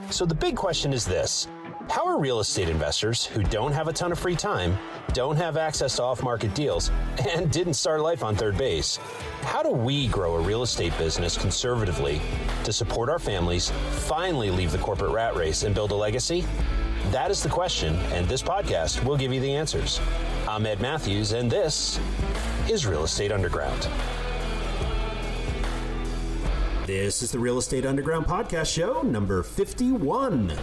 So the big question is this: how are real estate investors who don't have a ton of free time, don't have access to off-market deals, and didn't start life on third base, how do we grow a real estate business conservatively to support our families, finally leave the corporate rat race, and build a legacy? That is the question, and this podcast will give you the answers. I'm Ed Matthews, and this is Real Estate Underground. This is the Real Estate Underground podcast show, number 51.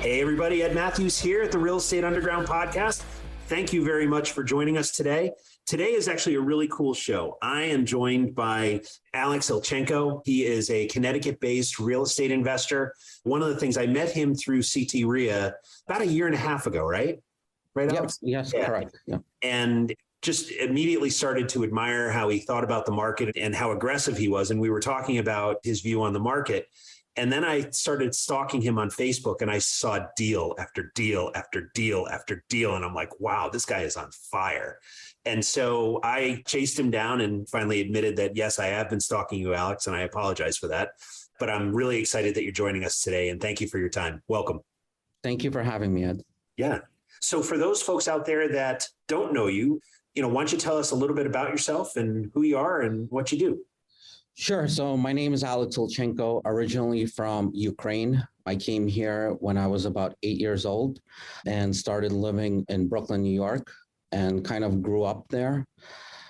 Hey everybody, Ed Matthews here at the Real Estate Underground podcast. Thank you very much for joining us today. Today is actually a really cool show. I am joined by Alex Ilchenko. He is a Connecticut-based real estate investor. One of the things, I met him through CT RIA about a year and a half ago, right? Right, Alex? Yes, yeah. Correct. Yeah. And just immediately started to admire how he thought about the market and how aggressive he was. And we were talking about his view on the market. And then I started stalking him on Facebook and I saw deal after deal after deal after deal. And I'm like, wow, this guy is on fire. And so I chased him down and finally admitted that, yes, I have been stalking you, Alex, and I apologize for that. But I'm really excited that you're joining us today. And thank you for your time. Welcome. Thank you for having me, Ed. Yeah. So for those folks out there that don't know you, why don't you tell us a little bit about yourself and who you are and what you do? Sure. So my name is Alex Ilchenko, originally from Ukraine. I came here when I was about 8 years old and started living in Brooklyn, New York, and kind of grew up there.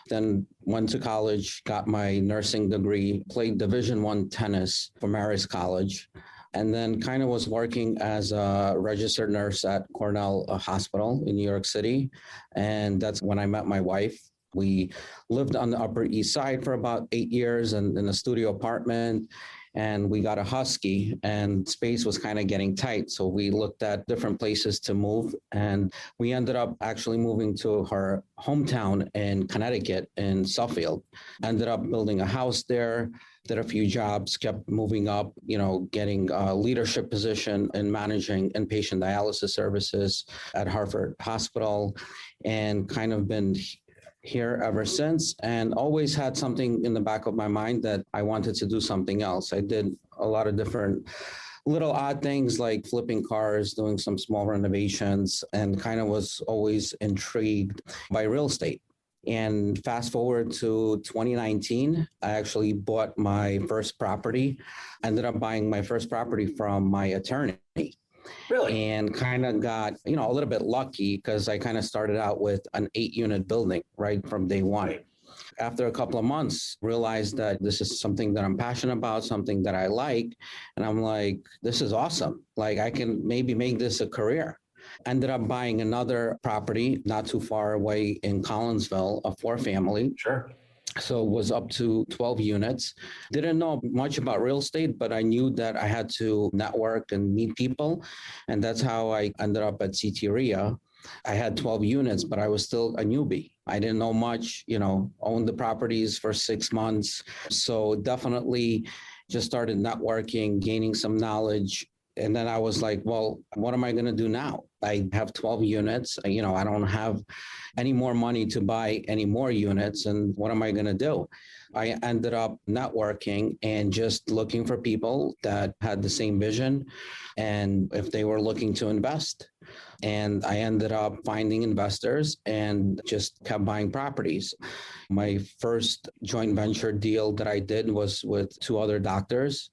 Then went to college, got my nursing degree, played Division I tennis for Marist College, and then kind of was working as a registered nurse at Cornell Hospital in New York City. And that's when I met my wife. We lived on the Upper East Side for about 8 years and in a studio apartment, and we got a husky and space was kind of getting tight. So we looked at different places to move, and we ended up actually moving to her hometown in Connecticut in Suffield. Ended up building a house there, did a few jobs, kept moving up, getting a leadership position in managing inpatient dialysis services at Hartford Hospital, and kind of been here ever since, and always had something in the back of my mind that I wanted to do something else. I did a lot of different little odd things like flipping cars, doing some small renovations, and kind of was always intrigued by real estate. And fast forward to 2019, I actually bought my first property. Ended up buying my first property from my attorney. Really? And kind of got, a little bit lucky because I kind of started out with an 8-unit building right from day one. Right. After a couple of months, realized that this is something that I'm passionate about, something that I like. And I'm like, this is awesome. Like, I can maybe make this a career. Ended up buying another property not too far away in Collinsville, a 4-family. Sure. So it was up to 12 units. Didn't know much about real estate, but I knew that I had to network and meet people. And that's how I ended up at CT RIA. I had 12 units, but I was still a newbie. I didn't know much, owned the properties for 6 months. So definitely just started networking, gaining some knowledge. And then I was like, well, what am I going to do now? I have 12 units. I don't have any more money to buy any more units. And what am I going to do? I ended up networking and just looking for people that had the same vision and if they were looking to invest. And I ended up finding investors and just kept buying properties. My first joint venture deal that I did was with 2 other doctors.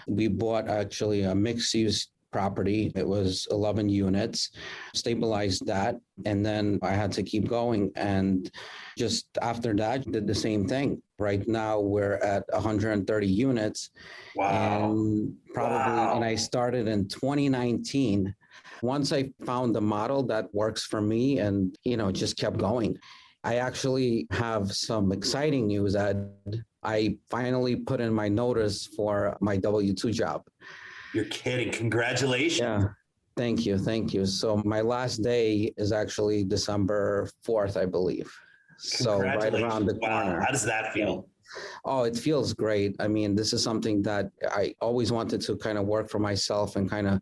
We bought actually a mixed-use property. It was 11 units, stabilized that, and then I had to keep going. And just after that, did the same thing. Right now, we're at 130 units. Wow. And I started in 2019. Once I found the model that works for me and, just kept going. I actually have some exciting news, Ed. I finally put in my notice for my W-2 job. You're kidding. Congratulations. Yeah. Thank you. So my last day is actually December 4th, I believe. So right around the corner. Wow. How does that feel? Oh, it feels great. I mean, this is something that I always wanted to kind of work for myself and kind of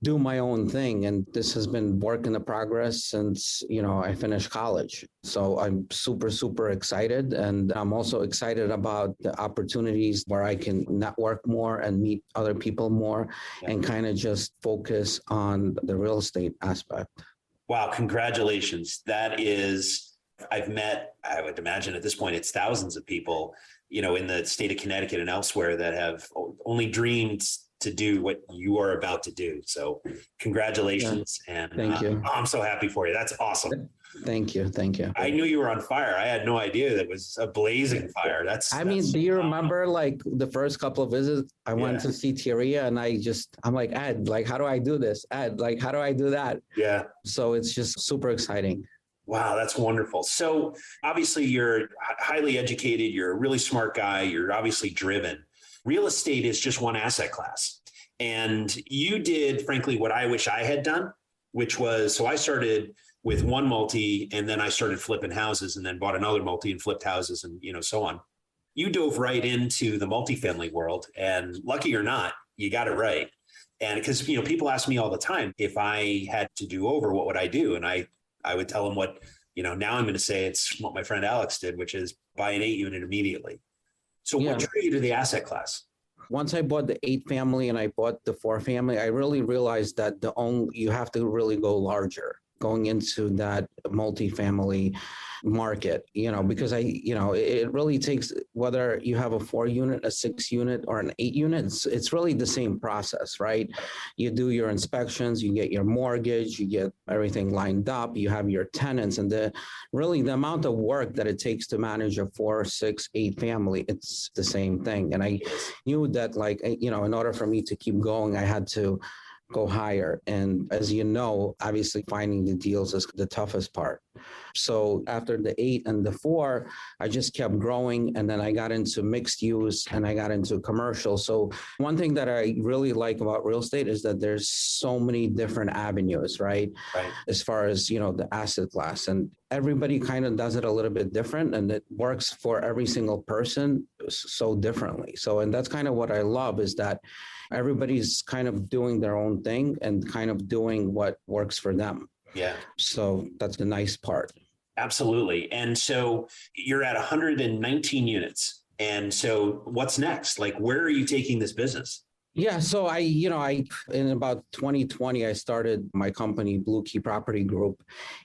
do my own thing. And this has been work in the progress since, I finished college. So I'm super, super excited. And I'm also excited about the opportunities where I can network more and meet other people more and kind of just focus on the real estate aspect. Wow. Congratulations. That is, I've met, I would imagine at this point, it's thousands of people, in the state of Connecticut and elsewhere that have only dreamed to do what you are about to do. So congratulations. Yeah. And thank you. I'm so happy for you. That's awesome. Thank you. Thank you. I knew you were on fire. I had no idea that was a blazing fire. Do you remember like the first couple of visits I went to see Thierry and I'm like, Ed, like, how do I do this? Ed, like, how do I do that? Yeah. So it's just super exciting. Wow, that's wonderful. So obviously you're highly educated. You're a really smart guy. You're obviously driven. Real estate is just one asset class. And you did, frankly, what I wish I had done, which was, so I started with one multi and then I started flipping houses and then bought another multi and flipped houses and, so on. You dove right into the multifamily world, and lucky or not, you got it right. And because, people ask me all the time, if I had to do over, what would I do? And I would tell them what, now I'm going to say it's what my friend Alex did, which is buy an 8-unit immediately. So what drew you to the asset class? Once I bought the 8-family and I bought the 4-family, I really realized that you have to really go larger going into that multifamily market, because it really takes, whether you have a 4-unit, a 6-unit, or an 8-unit, it's really the same process, right? You do your inspections, you get your mortgage, you get everything lined up, you have your tenants, and the amount of work that it takes to manage a 4, 6, 8 family, it's the same thing. And I knew that, like, in order for me to keep going, I had to go higher. And as you know, obviously finding the deals is the toughest part. So after the 8 and the 4, I just kept growing. And then I got into mixed use and I got into commercial. So one thing that I really like about real estate is that there's so many different avenues, right? As far as, the asset class, and everybody kind of does it a little bit different, and it works for every single person so differently. So, and that's kind of what I love, is that everybody's kind of doing their own thing and kind of doing what works for them. Yeah. So that's the nice part. Absolutely. And so you're at 119 units. And so what's next? Like, where are you taking this business? Yeah. So I in about 2020, I started my company, Blue Key Property Group,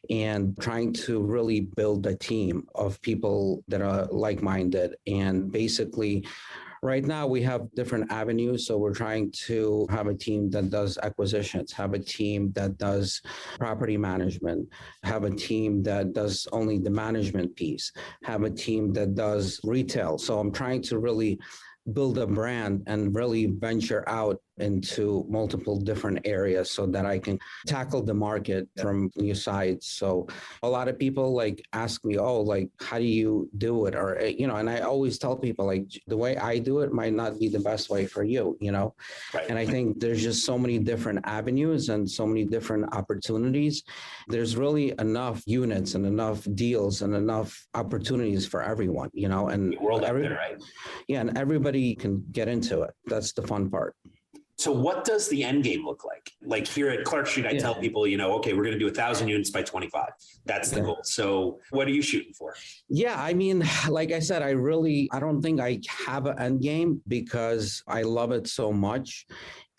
and trying to really build a team of people that are like-minded. And basically, right now, we have different avenues. So we're trying to have a team that does acquisitions, have a team that does property management, have a team that does only the management piece, have a team that does retail. So I'm trying to really build a brand and really venture out into multiple different areas so that I can tackle the market from new sides. So a lot of people like ask me, oh, like, how do you do it? Or, and I always tell people, like, the way I do it might not be the best way for you, And I think there's just so many different avenues and so many different opportunities. There's really enough units and enough deals and enough opportunities for everyone, and the world out there, right? Yeah. And everybody can get into it. That's the fun part. So what does the end game look like? Like here at Clark Street, I tell people, okay, we're going to do 1,000 units by 25. That's the goal. So what are you shooting for? Yeah, I mean, like I said, I don't think I have an end game because I love it so much.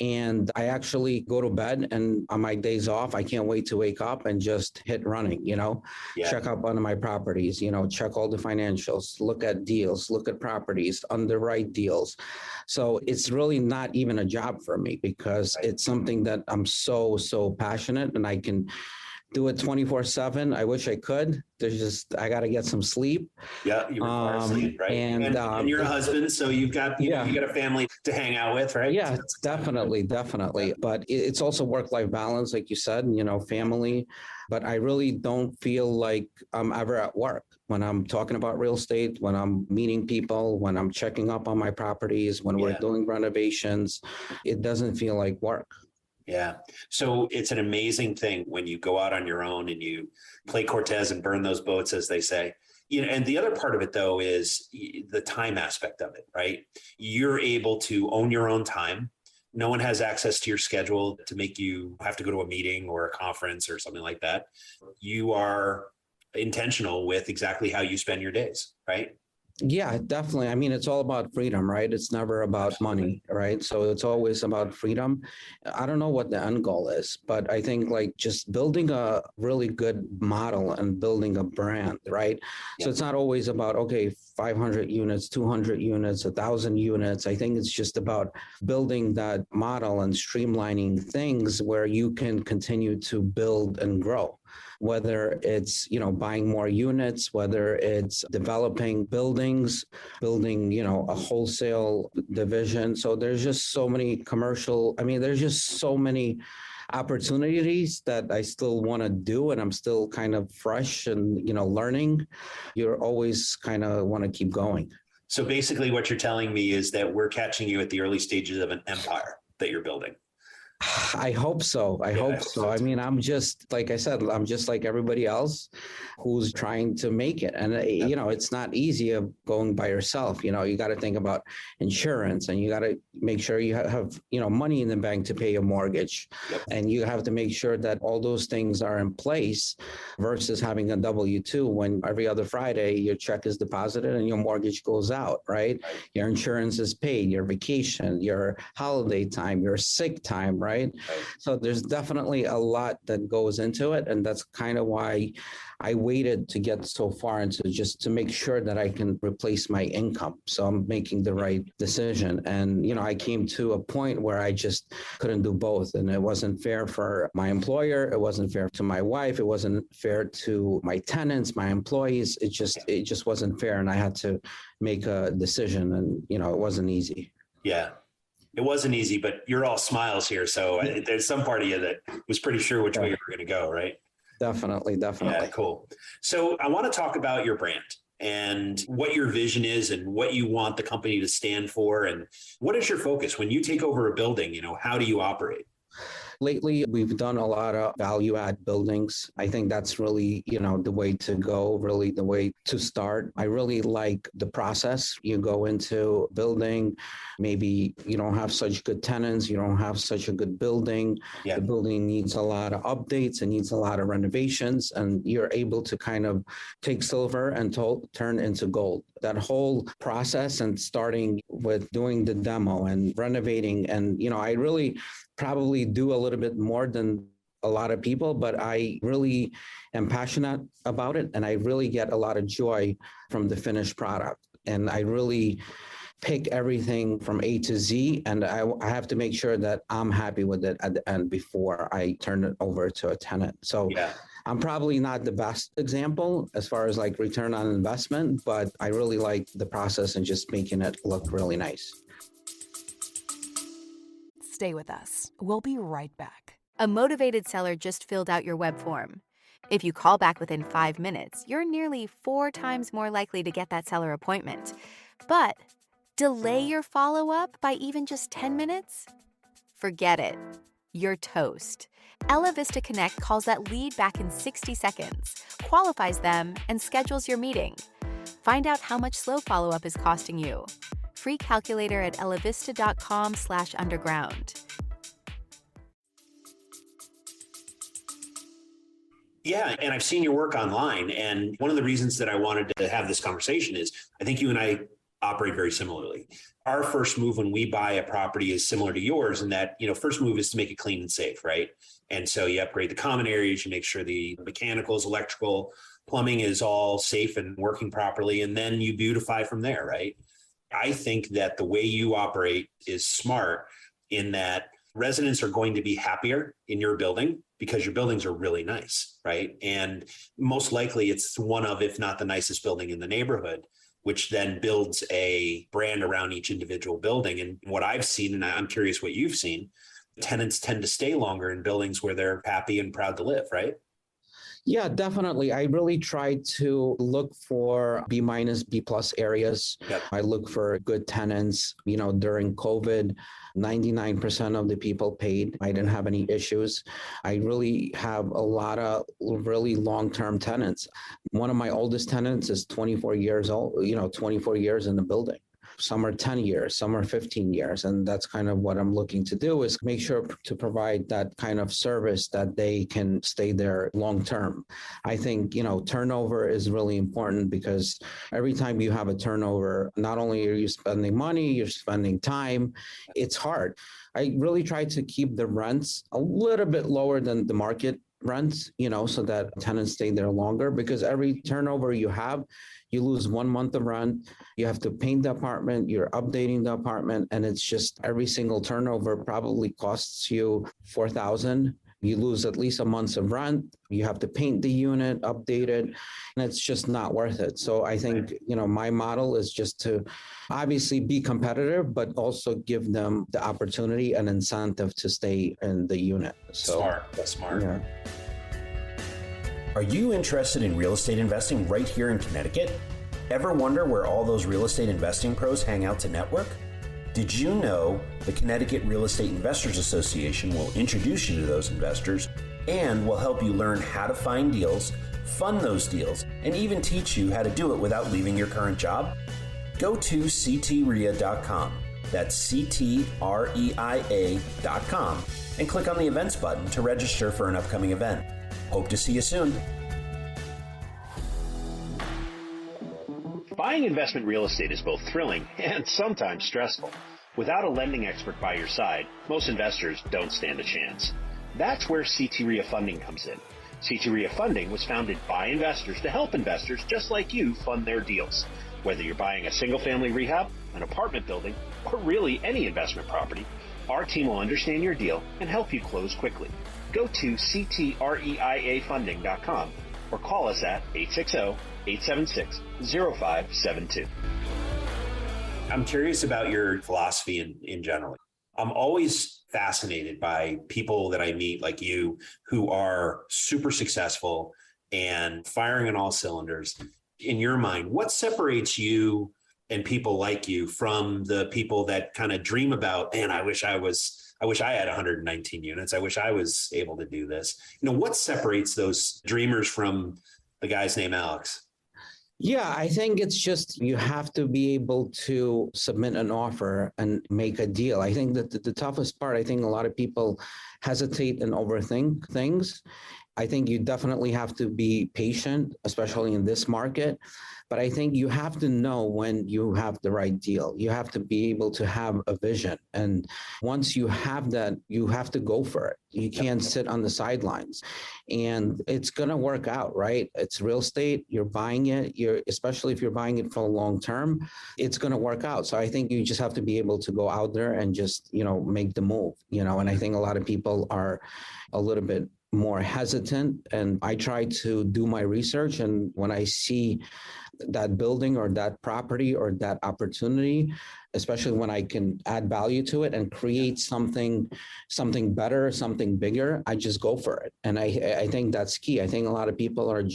And I actually go to bed, and on my days off, I can't wait to wake up and just hit running, check up on my properties, check all the financials, look at deals, look at properties, underwrite deals. So it's really not even a job for me because it's something that I'm so passionate, and I can do it 24/7. I wish I could. I got to get some sleep. Yeah, you require sleep, right? And you're a husband, so you got a family to hang out with, right? Yeah, definitely. But it's also work-life balance, like you said, family. But I really don't feel like I'm ever at work when I'm talking about real estate, when I'm meeting people, when I'm checking up on my properties, when we're doing renovations. It doesn't feel like work. Yeah. So it's an amazing thing when you go out on your own and you play Cortez and burn those boats, as they say. And the other part of it, though, is the time aspect of it, right? You're able to own your own time. No one has access to your schedule to make you have to go to a meeting or a conference or something like that. You are intentional with exactly how you spend your days, right? Yeah, definitely. I mean, it's all about freedom, right? It's never about money, right? So it's always about freedom. I don't know what the end goal is, but I think like just building a really good model and building a brand, right? So it's not always about, okay, 500 units, 200 units, 1,000 units. I think it's just about building that model and streamlining things where you can continue to build and grow, whether it's, buying more units, whether it's developing buildings, building, a wholesale division. So there's just so many there's just so many opportunities that I still want to do, and I'm still kind of fresh and, learning. You're always kind of want to keep going. So basically what you're telling me is that we're catching you at the early stages of an empire that you're building. I hope so. I hope so. I mean, I'm just, like I said, I'm just like everybody else who's trying to make it. And, it's not easy of going by yourself. You got to think about insurance, and you got to make sure you have, money in the bank to pay a mortgage. Yep. And you have to make sure that all those things are in place versus having a W-2 when every other Friday your check is deposited and your mortgage goes out, right? Your insurance is paid, your vacation, your holiday time, your sick time, right? So there's definitely a lot that goes into it. And that's kind of why I waited to get so far into just to make sure that I can replace my income. So I'm making the right decision. And, I came to a point where I just couldn't do both. And it wasn't fair for my employer. It wasn't fair to my wife. It wasn't fair to my tenants, my employees. It just wasn't fair. And I had to make a decision, and, it wasn't easy. Yeah. It wasn't easy, but you're all smiles here. So there's some part of you that was pretty sure which way you were going to go, right? Definitely. Yeah, cool. So I want to talk about your brand and what your vision is and what you want the company to stand for. And what is your focus when you take over a building? How do you operate? Lately, we've done a lot of value add buildings. I think that's really, the way to go, really the way to start. I really like the process. You go into building, maybe you don't have such good tenants, you don't have such a good building. Yeah. The building needs a lot of updates, it needs a lot of renovations, and you're able to kind of take silver and turn into gold. That whole process, and starting with doing the demo and renovating, and, I really probably do a little bit more than a lot of people, but I really am passionate about it. And I really get a lot of joy from the finished product. And I really pick everything from A to Z. And I have to make sure that I'm happy with it at the end before I turn it over to a tenant. So yeah. I'm probably not the best example as far as like return on investment, but I really like the process and just making it look really nice. Stay with us. We'll be right back. A motivated seller just filled out your web form. If you call back within 5 minutes, you're nearly 4 times more likely to get that seller appointment. But delay your follow-up by even just 10 minutes? Forget it. You're toast. Ella Vista Connect calls that lead back in 60 seconds, qualifies them, and schedules your meeting. Find out how much slow follow-up is costing you. Free calculator at ellavista.com/underground. Yeah, and I've seen your work online. And one of the reasons that I wanted to have this conversation is I think you and I operate very similarly. Our first move when we buy a property is similar to yours in that, first move is to make it clean and safe, right? And so you upgrade the common areas, you make sure the mechanicals, electrical, plumbing is all safe and working properly, and then you beautify from there, right? I think that the way you operate is smart in that residents are going to be happier in your building because your buildings are really nice, right? And most likely it's one of, if not the nicest building in the neighborhood, which then builds a brand around each individual building. And what I've seen, and I'm curious what you've seen, tenants tend to stay longer in buildings where they're happy and proud to live, right? Yeah, definitely. I really try to look for B-, B+ areas. Yep. I look for good tenants. During COVID, 99% of the people paid. I didn't have any issues. I really have a lot of really long-term tenants. One of my oldest tenants is 24 years old, 24 years in the building. Some are 10 years, some are 15 years. And that's kind of what I'm looking to do, is make sure to provide that kind of service that they can stay there long term. I think, turnover is really important, because every time you have a turnover, not only are you spending money, you're spending time. It's hard. I really try to keep the rents a little bit lower than the market rents, so that tenants stay there longer, because every turnover you have, you lose 1 month of rent. You have to paint the apartment, you're updating the apartment, and it's just every single turnover probably costs you $4,000. You lose at least a month of rent. You have to paint the unit, update it, and it's just not worth it. So I think, my model is just to obviously be competitive, but also give them the opportunity and incentive to stay in the unit. So, That's smart. Yeah. Are you interested in real estate investing right here in Connecticut? Ever wonder where all those real estate investing pros hang out to network? Did you know the Connecticut Real Estate Investors Association will introduce you to those investors and will help you learn how to find deals, fund those deals, and even teach you how to do it without leaving your current job? Go to ctrea.com. That's ctreia.com and click on the events button to register for an upcoming event. Hope to see you soon. Buying investment real estate is both thrilling and sometimes stressful. Without a lending expert by your side, most investors don't stand a chance. That's where CTREA Funding comes in. CTREA Funding was founded by investors to help investors just like you fund their deals. Whether you're buying a single-family rehab, an apartment building, or really any investment property, our team will understand your deal and help you close quickly. Go to ctreiafunding.com or call us at 860-876-0572. I'm curious about your philosophy in general. I'm always fascinated by people that I meet like you who are super successful and firing on all cylinders. In your mind, what separates you and people like you from the people that kind of dream about, man, I wish I had 119 units. I wish I was able to do this. What separates those dreamers from the guy's named Alex? Yeah, I think it's just you have to be able to submit an offer and make a deal. I think that the toughest part, I think a lot of people hesitate and overthink things. I think you definitely have to be patient, especially in this market. But I think you have to know when you have the right deal. You have to be able to have a vision. And once you have that, you have to go for it. You can't sit on the sidelines. And it's going to work out, right? It's real estate. You're buying it. Especially if you're buying it for the long term, it's going to work out. So I think you just have to be able to go out there and just, make the move, and I think a lot of people are a little bit more hesitant, and I try to do my research. And when I see that building or that property or that opportunity, especially when I can add value to it and create something better, something bigger, I just go for it. And I think that's key. I think a lot of people I'm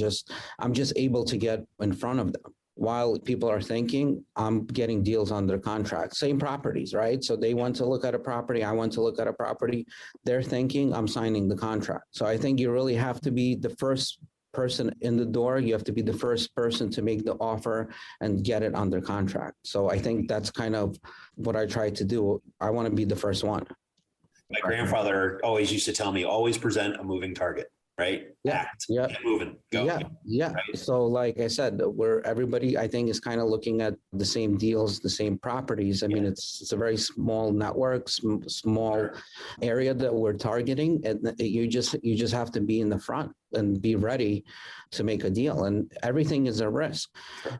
just able to get in front of them. While people are thinking, I'm getting deals under contract, same properties, right? So they want to look at a property, I want to look at a property. They're thinking, I'm signing the contract. So I think you really have to be the first person in the door. You have to be the first person to make the offer and get it under contract. So I think that's kind of what I try to do. I want to be the first one. My grandfather always used to tell me, always present a moving target. Right? Yeah. Act. Yeah. Get moving. Go. Yeah. Right? So like I said, where everybody, I think, is kind of looking at the same deals, the same properties. I mean, it's a very small network, small area that we're targeting. And you just have to be in the front and be ready to make a deal. And everything is a risk.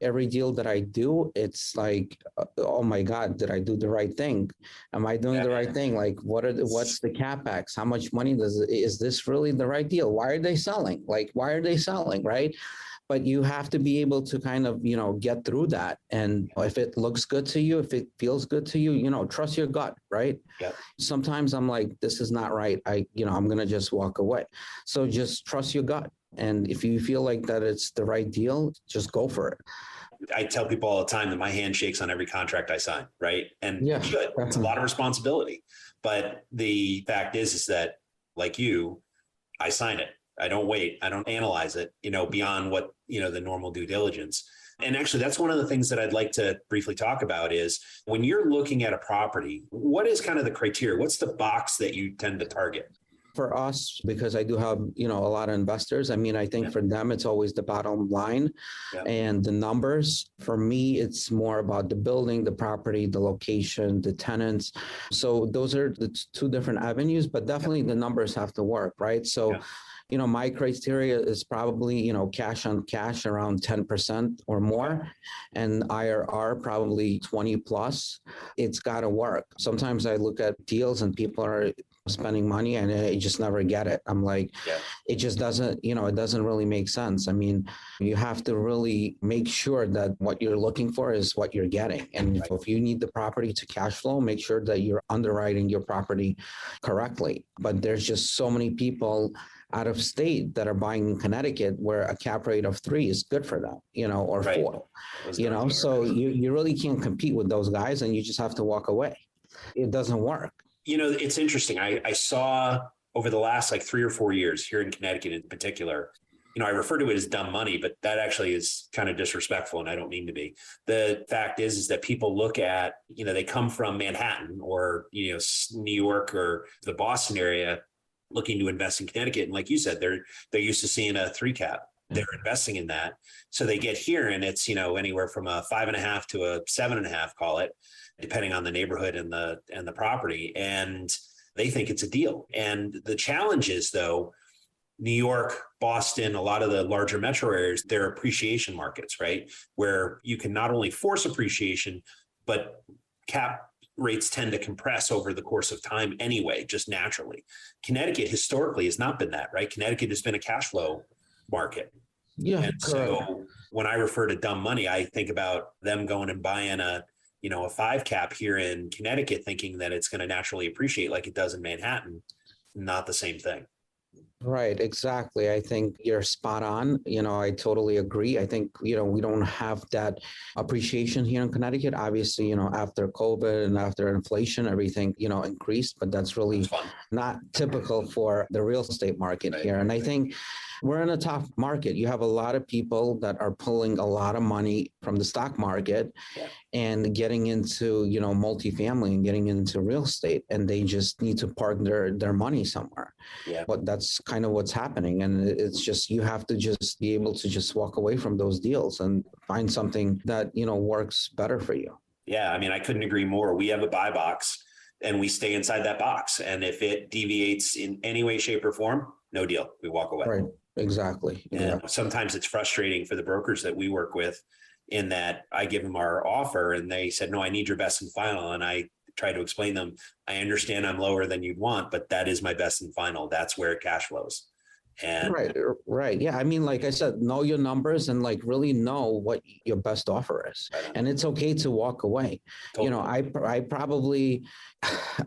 Every deal that I do, it's like, oh my God, did I do the right thing? Am I doing the right thing? Like, what's the CapEx? How much money is this really the right deal? Why are they selling? Right? But you have to be able to kind of, get through that. And if it looks good to you, if it feels good to you, trust your gut, right? Yeah. Sometimes I'm like, this is not right. I'm going to just walk away. So just trust your gut. And if you feel like that it's the right deal, just go for it. I tell people all the time that my hand shakes on every contract I sign, right? And Yeah, it should. It's a lot of responsibility. But the fact is that, like you, I sign it. I don't wait. I don't analyze it, beyond what, the normal due diligence. And actually, that's one of the things that I'd like to briefly talk about is when you're looking at a property, what is kind of the criteria? What's the box that you tend to target? For us, because I do have, a lot of investors. I mean, I think for them, it's always the bottom line and the numbers. For me, it's more about the building, the property, the location, the tenants. So those are the two different avenues, but definitely the numbers have to work, right? So, my criteria is probably, cash on cash around 10% or more, and IRR probably 20 plus. It's got to work. Sometimes I look at deals and people are spending money and I just never get it. I'm like, it just doesn't, it doesn't really make sense. I mean, you have to really make sure that what you're looking for is what you're getting. And if you need the property to cash flow, make sure that you're underwriting your property correctly. But there's just so many people out of state that are buying in Connecticut where a cap rate of 3 is good for them, or 4, so you really can't compete with those guys and you just have to walk away. It doesn't work. It's interesting. I saw over the last 3 or 4 years here in Connecticut in particular, I refer to it as dumb money, but that actually is kind of disrespectful and I don't mean to be. The fact is that people look at, they come from Manhattan or, New York or the Boston area looking to invest in Connecticut. And like you said, they're used to seeing a 3 cap. They're investing in that. So they get here and it's, anywhere from a 5.5 to a 7.5, call it, depending on the neighborhood and the property. And they think it's a deal. And the challenge is, though, New York, Boston, a lot of the larger metro areas, they're appreciation markets, right? Where you can not only force appreciation, but cap rates tend to compress over the course of time anyway, just naturally. Connecticut historically has not been that, right? Connecticut has been a cash flow market. Yeah. And so when I refer to dumb money, I think about them going and buying a 5 cap here in Connecticut, thinking that it's going to naturally appreciate like it does in Manhattan. Not the same thing. Right, exactly. I think you're spot on. I totally agree. I think, we don't have that appreciation here in Connecticut. Obviously, after COVID and after inflation, everything, increased, but that's really not typical for the real estate market here. And I think we're in a tough market. You have a lot of people that are pulling a lot of money from the stock market and getting into, multifamily and getting into real estate, and they just need to park their money somewhere. But that's kind of what's happening. And it's just, you have to just be able to just walk away from those deals and find something that, works better for you. Yeah. I mean, I couldn't agree more. We have a buy box and we stay inside that box. And if it deviates in any way, shape, or form, no deal. We walk away. Right. Exactly. Yeah. Sometimes it's frustrating for the brokers that we work with in that I give them our offer and they said, no, I need your best and final. And I try to explain them, I understand I'm lower than you'd want, but that is my best and final. That's where it cash flows. And Right. Yeah. I mean, like I said, know your numbers and really know what your best offer is. And it's okay to walk away. Totally. I probably,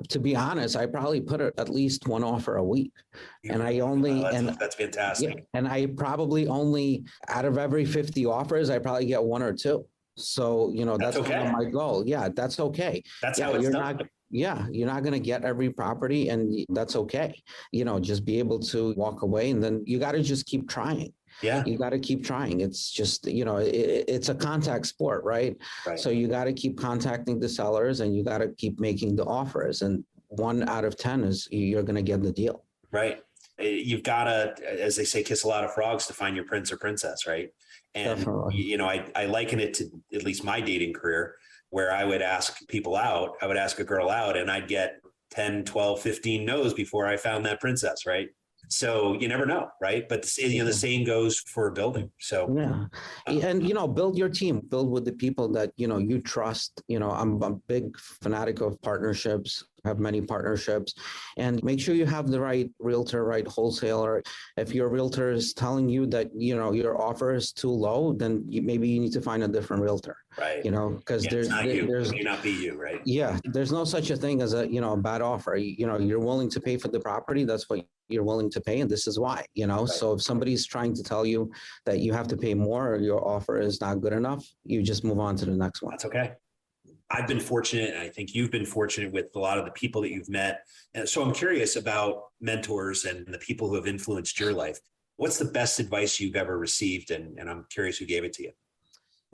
to be honest, I probably put at least one offer a week. And I only, that's fantastic. Yeah, and I probably only, out of every 50 offers, I probably get 1 or 2. So, that's okay. Kind of my goal. Yeah, that's okay. That's how it's done. You're not going to get every property and that's okay. Just be able to walk away and then you got to just keep trying. Yeah. You got to keep trying. It's just, it's a contact sport, right? So you got to keep contacting the sellers and you got to keep making the offers. And 1 out of 10 is you're going to get the deal. Right. You've got to, as they say, kiss a lot of frogs to find your prince or princess. Right. And, definitely. I liken it to at least my dating career, where I would ask people out, I would ask a girl out and I'd get 10, 12, 15 no's before I found that princess. Right. So you never know. Right. But the same goes for building. So, and, build your team, build with the people that, you trust. I'm a big fanatic of partnerships, have many partnerships, and make sure you have the right realtor, right wholesaler. If your realtor is telling you that, your offer is too low, then maybe you need to find a different realtor. Right. Because there's may not be you, right? Yeah. There's no such a thing as a bad offer. You're willing to pay for the property. That's what you're willing to pay. And this is why, so if somebody's trying to tell you that you have to pay more or your offer is not good enough, you just move on to the next one. That's okay. I've been fortunate, and I think you've been fortunate with a lot of the people that you've met. And so I'm curious about mentors and the people who have influenced your life. What's the best advice you've ever received? And I'm curious who gave it to you.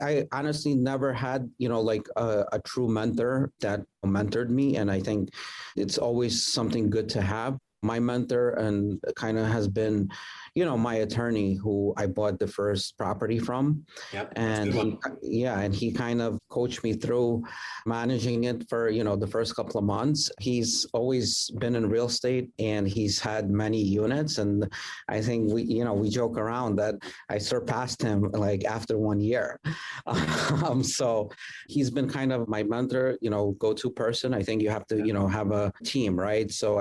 I honestly never had, like a true mentor that mentored me. And I think it's always something good to have. My mentor and kind of has been, my attorney who I bought the first property from. Yep, And he kind of coached me through managing it for, the first couple of months. He's always been in real estate and he's had many units. And I think we joke around that I surpassed him like after 1 year. So he's been kind of my mentor, go-to person. I think you have to, have a team, right? So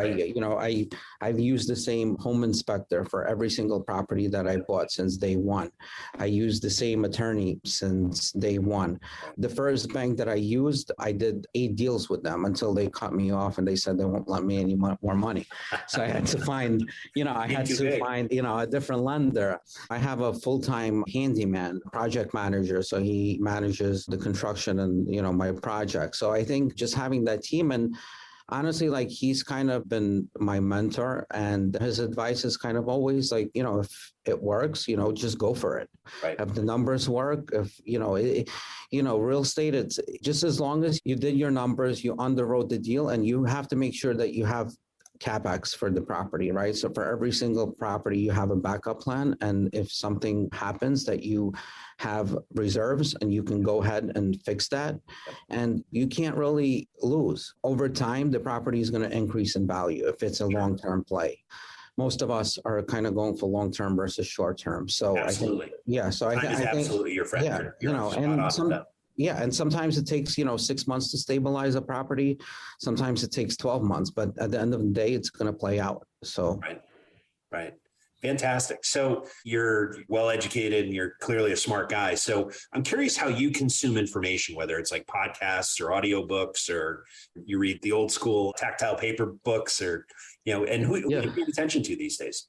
I've used the same home inspector for every single property that I bought since day one. I used the same attorney since day one. The first bank that I used, I did 8 deals with them until they cut me off and they said they won't let me any more money. So I had to find, a different lender. I have a full-time handyman, project manager. So he manages the construction and, my project. So I think just having that team, and honestly, like he's kind of been my mentor, and his advice is kind of always like, if it works, just go for it. Right. If the numbers work, if, real estate, it's just as long as you did your numbers, you underwrote the deal, and you have to make sure that you have CapEx for the property, right? So for every single property, you have a backup plan. And if something happens, that you have reserves and you can go ahead and fix that. And you can't really lose. Over time, the property is going to increase in value if it's a long-term play. Most of us are kind of going for long-term versus short-term. So absolutely. I think, Time is absolutely your friend. And sometimes it takes, 6 months to stabilize a property. Sometimes it takes 12 months, but at the end of the day, it's going to play out. So, Right. Fantastic. So you're well-educated and you're clearly a smart guy. So I'm curious how you consume information, whether it's like podcasts or audiobooks, or you read the old school tactile paper books, or, and who you pay attention to these days?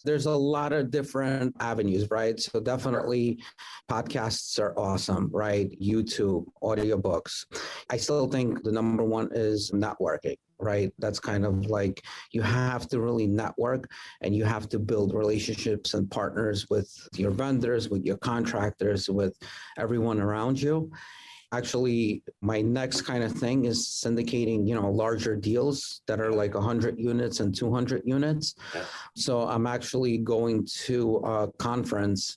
There's a lot of different avenues, right? So definitely podcasts are awesome, right? YouTube, audiobooks. I still think the number one is networking, right? That's kind of like you have to really network and you have to build relationships and partners with your vendors, with your contractors, with everyone around you. Actually, my next kind of thing is syndicating, larger deals that are like 100 units and 200 units. Yeah. So I'm actually going to a conference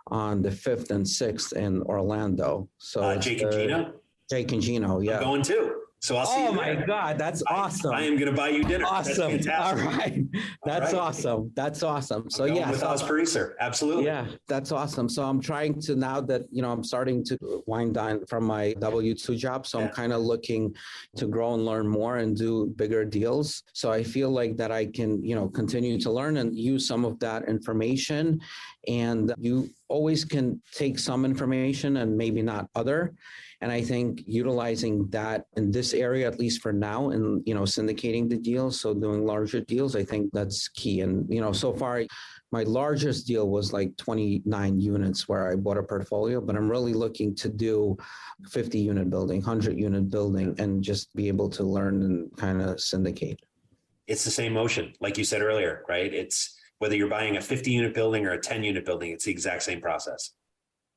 on the 5th and 6th in Orlando. So Jake and Gino? Jake and Gino, yeah. I'm going too. So I'll see you there. Oh my God, that's awesome. I am going to buy you dinner. Awesome. All right. That's awesome. So I'm with Oz Pariser. Absolutely. Yeah, that's awesome. So I'm trying to, now that, I'm starting to wind down from my W-2 job. So I'm kind of looking to grow and learn more and do bigger deals. So I feel like that I can, continue to learn and use some of that information. And you always can take some information and maybe not other. And I think utilizing that in this area, at least for now, and, syndicating the deals, so doing larger deals, I think that's key. And, so far, my largest deal was like 29 units where I bought a portfolio, but I'm really looking to do 50 unit building, 100 unit building, and just be able to learn and kind of syndicate. It's the same motion, like you said earlier, right? It's whether you're buying a 50 unit building or a 10 unit building, it's the exact same process.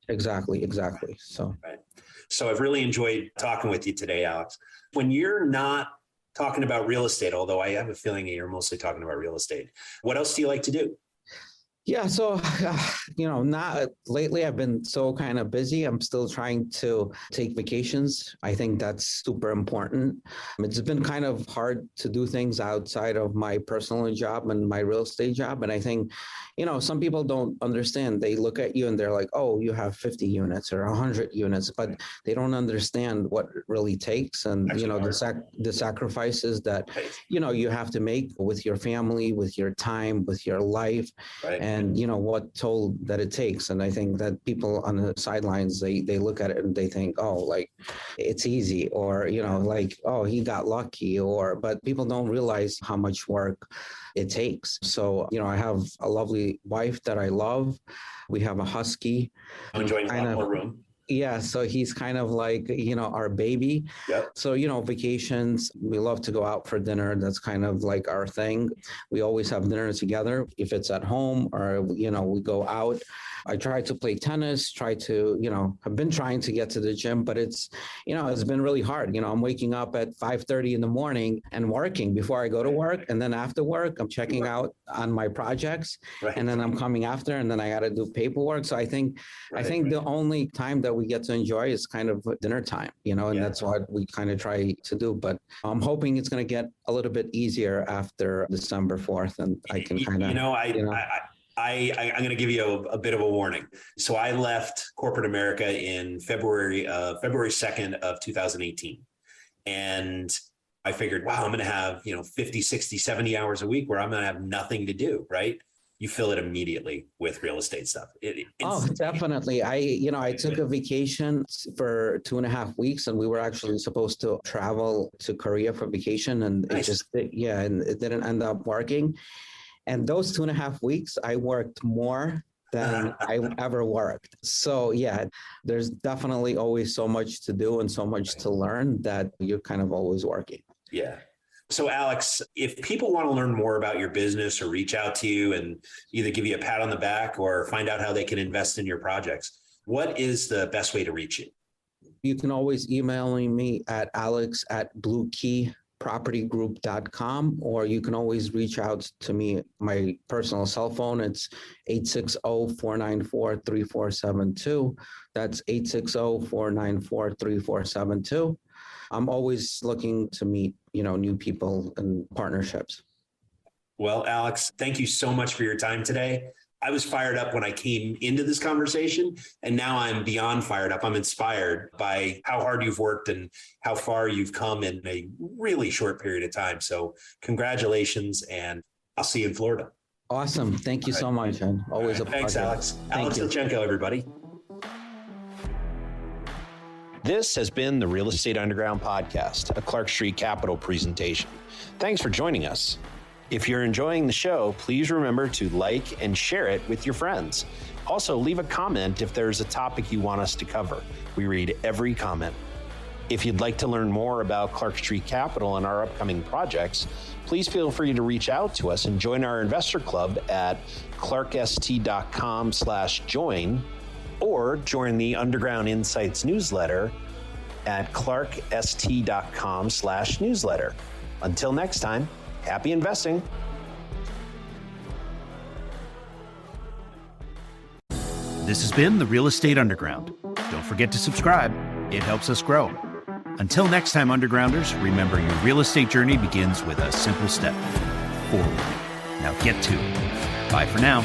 Exactly. So. Right. So I've really enjoyed talking with you today, Alex. When you're not talking about real estate, although I have a feeling that you're mostly talking about real estate, what else do you like to do? Yeah. So, not lately, I've been so kind of busy. I'm still trying to take vacations. I think that's super important. It's been kind of hard to do things outside of my personal job and my real estate job. And I think, some people don't understand. They look at you and they're like, oh, you have 50 units or 100 units, but they don't understand what it really takes. And, the sacrifices that, you have to make with your family, with your time, with your life. Right. And what toll that it takes. And I think that people on the sidelines, they look at it and they think, oh, like it's easy, or, like, oh, he got lucky, but people don't realize how much work it takes. So, I have a lovely wife that I love. We have a husky. I'm enjoying a lot more room. Yeah, so he's kind of like, our baby. Yep. So, vacations, we love to go out for dinner. That's kind of like our thing. We always have dinner together. If it's at home or, we go out. I try to play tennis, I've been trying to get to the gym, but it's been really hard. I'm waking up at 5:30 in the morning and working before I go to work. And then after work, I'm checking out on my projects, and then I'm coming after, and then I got to do paperwork. So I think the only time that we get to enjoy is kind of dinner time, and that's what we kind of try to do. But I'm hoping it's going to get a little bit easier after December 4th, and I can kind of, I'm going to give you a bit of a warning. So I left corporate America in February 2nd of 2018. And I figured, wow, I'm going to have, 50, 60, 70 hours a week where I'm going to have nothing to do, right? You fill it immediately with real estate stuff. Definitely. I took a vacation for 2.5 weeks, and we were actually supposed to travel to Korea for vacation, and Nice. and it didn't end up working. And those 2.5 weeks, I worked more than I ever worked. So there's definitely always so much to do and so much to learn that you're kind of always working. Yeah. So Alex, if people want to learn more about your business or reach out to you and either give you a pat on the back or find out how they can invest in your projects, what is the best way to reach you? You can always email me at alex@bluekeypropertygroup.com, or you can always reach out to me. My personal cell phone, it's 860-494-3472. That's 860-494-3472. I'm always looking to meet, new people and partnerships. Well, Alex, thank you so much for your time today. I was fired up when I came into this conversation, and now I'm beyond fired up. I'm inspired by how hard you've worked and how far you've come in a really short period of time. So congratulations, and I'll see you in Florida. Awesome. Thank you so much, and always a pleasure. Thanks, Alex. Alex Ilchenko, everybody. This has been the Real Estate Underground podcast, a Clark Street Capital presentation. Thanks for joining us. If you're enjoying the show, please remember to like and share it with your friends. Also, leave a comment if there's a topic you want us to cover. We read every comment. If you'd like to learn more about Clark Street Capital and our upcoming projects, please feel free to reach out to us and join our investor club at clarkst.com/join, or join the Underground Insights newsletter at clarkst.com/newsletter. Until next time, happy investing. This has been the Real Estate Underground. Don't forget to subscribe. It helps us grow. Until next time, Undergrounders, remember your real estate journey begins with a simple step forward. Now get to it. Bye for now.